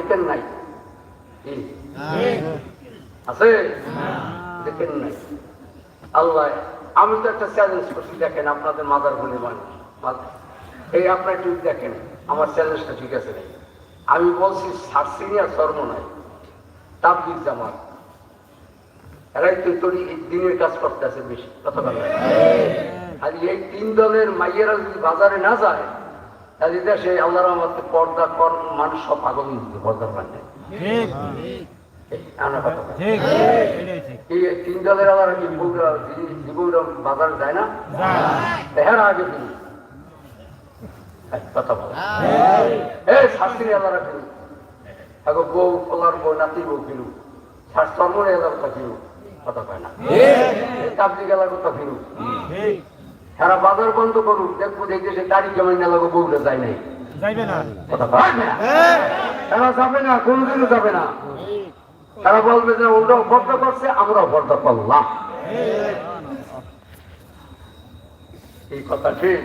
দেখেন নাই, আছে দেখেন নাই। আল্লাহ, আমি তো একটা চ্যালেঞ্জ করছি, দেখেন আপনাদের মাদার বলে মানুষ, এই আপনার একটু দেখেন আমার চ্যালেঞ্জটা ঠিক আছে নাকি। আমি বলছি সার্সিনিয়ার ধর্ম নাই, তাবলিগ জামাত, এরাই তো তৈরি দিনের কাজ করতে আছে বেশি, কথা বলা। আর এই তিন দলের মাইয়েরা যদি বাজারে না যায়, তাহলে দেশে আল্লাহ রহমতে পর্দা কর মানুষ সব পাগল দিতে পর্দার মানে তিন দলের আল্লাহ জীবনরা বাজারে যায় না, দেখার আগে তিনি কথা বলা এই শাস্ত্রী আল্লাহ রাখেন এখন বউ পোলার বউ নাতি বউ ফিরু শাস্ত্রমর এলার কথা ফিরু, কথা কয় না তাবলিগ এলার কথা ফিরু, সারা বাজার বন্ধ করুক, দেখবো দেখে সে দাড়ি জমাই না লাগো বউটা যায় নাই, কথা কয় না, এরা যাবে না, কোনদিনও যাবে না। তারা বলবে যে ওরাও পর্দা করছে, আমরাও পর্দা করলাম, এই কথা ঠিক।